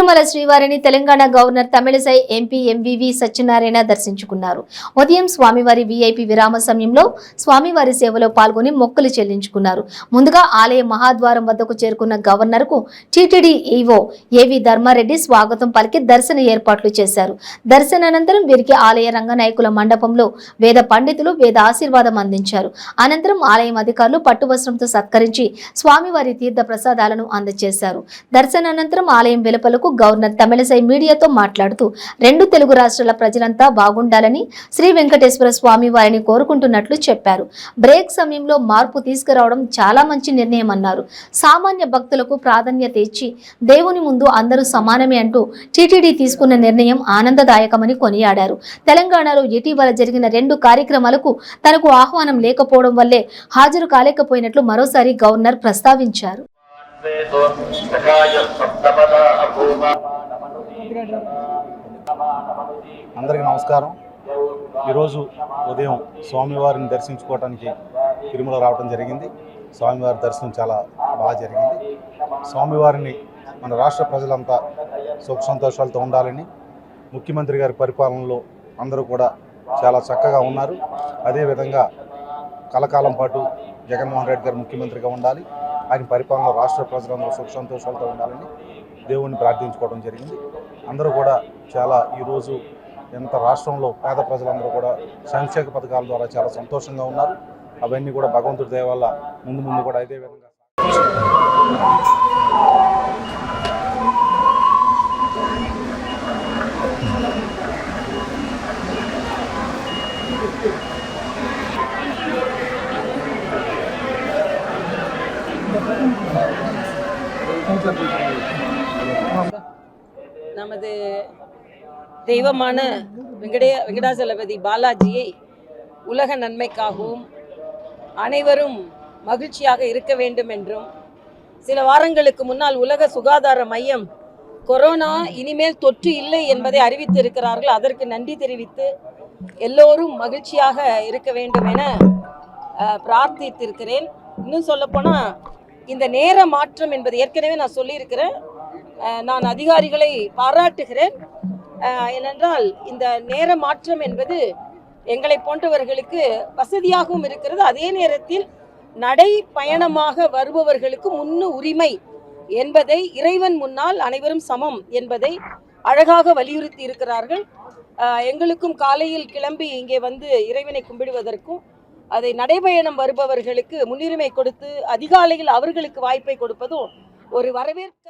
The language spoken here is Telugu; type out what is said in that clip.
తిరుమల శ్రీవారిని Telangana governor Tamilisai MP MVV Satyanarayana దర్శించుకున్నారు. ఉదయం స్వామివారి వీఐపీ విరామ సమయంలో స్వామివారి సేవలో పాల్గొని మొక్కులు చెల్లించుకున్నారు. ముందుగా ఆలయ మహాద్వారం వద్దకు చేరుకున్న గవర్నర్ కు టీటీడీ ఈవో ఏవి ధర్మారెడ్డి స్వాగతం పలికి దర్శన ఏర్పాట్లు చేశారు. దర్శనానంతరం వీరికి ఆలయ రంగనాయకుల మండపంలో వేద పండితులు వేద ఆశీర్వాదం అందించారు. అనంతరం ఆలయం అధికారులు పట్టువస్త్రంతో సత్కరించి స్వామివారి తీర్థ ప్రసాదాలను అందజేశారు. దర్శనానంతరం ఆలయం వెలుపల గవర్నర్ తమిళసై మీడియాతో మాట్లాడుతూ రెండు తెలుగు రాష్ట్రాల ప్రజలంతా బాగుండాలని శ్రీ వెంకటేశ్వర స్వామి వారిని కోరుకుంటున్నట్లు చెప్పారు. బ్రేక్ సమయంలో మార్పు తీసుకురావడం చాలా మంచి నిర్ణయం అన్నారు. సామాన్య భక్తులకు ప్రాధాన్యత ఇచ్చి దేవుని ముందు అందరూ సమానమే అంటూ టీటీడీ తీసుకున్న నిర్ణయం ఆనందదాయకమని కొనియాడారు. తెలంగాణలో ఇటీవల జరిగిన 2 కార్యక్రమాలకు తనకు ఆహ్వానం లేకపోవడం వల్లే హాజరు కాలేకపోయినట్లు మరోసారి గవర్నర్ ప్రస్తావించారు. అందరికీ నమస్కారం. ఈరోజు ఉదయం స్వామివారిని దర్శించుకోవడానికి తిరుమల రావడం జరిగింది. స్వామివారి దర్శనం చాలా బాగా జరిగింది. స్వామివారిని మన రాష్ట్ర ప్రజలంతా సుఖ సంతోషాలతో ఉండాలని, ముఖ్యమంత్రి గారి పరిపాలనలో అందరూ కూడా చాలా చక్కగా ఉన్నారు. అదేవిధంగా కలకాలం పాటు జగన్మోహన్ రెడ్డి గారు ముఖ్యమంత్రిగా ఉండాలి, ఆయన పరిపాలనలో రాష్ట్ర ప్రజలందరూ సుఖ సంతోషాలతో ఉండాలని దేవుణ్ణి ప్రార్థించుకోవడం జరిగింది. అందరూ కూడా చాలా ఈరోజు ఎంత రాష్ట్రంలో పేద ప్రజలందరూ కూడా సంక్షేమ పథకాల ద్వారా చాలా సంతోషంగా ఉన్నారు. అవన్నీ కూడా భగవంతుడి దయ వల్ల ముందు కూడా ఇదే విధంగా நமது தெய்வமான வெங்கடாசலபதி பாலாஜியை உலக நன்மைக்காகவும் அனைவரும் மகிழ்ச்சியாக இருக்க வேண்டும் என்றும், சில வாரங்களுக்கு முன்னால் உலக சுகாதார மையம் கொரோனா இனிமேல் தொற்று இல்லை என்பதை அறிவித்திருக்கிறார்கள். அதற்கு நன்றி தெரிவித்து எல்லோரும் மகிழ்ச்சியாக இருக்க வேண்டும் என பிரார்த்தித்திருக்கிறேன். இன்னும் சொல்லப்போனால் இந்த நேர மாற்றம் என்பது ஏற்கனவே நான் சொல்லியிருக்கிறேன். நான் அதிகாரிகளை பாராட்டுகிறேன். ஏனென்றால் இந்த நேர மாற்றம் என்பது எங்களை போன்றவர்களுக்கு வசதியாகவும் இருக்கிறது. அதே நேரத்தில் நடை பயணமாக வருபவர்களுக்கு உரிமை என்பதை, இறைவன் முன்னால் அனைவரும் சமம் என்பதை அழகாக வலியுறுத்தி இருக்கிறார்கள். எங்களுக்கும் காலையில் கிளம்பி இங்கே வந்து இறைவனை கும்பிடுவதற்கும், அதை நடைபயணம் வருபவர்களுக்கு முன்னுரிமை கொடுத்து அதிகாலையில் அவர்களுக்கு வாய்ப்பை கொடுப்பதும் ஒரு வரவேற்க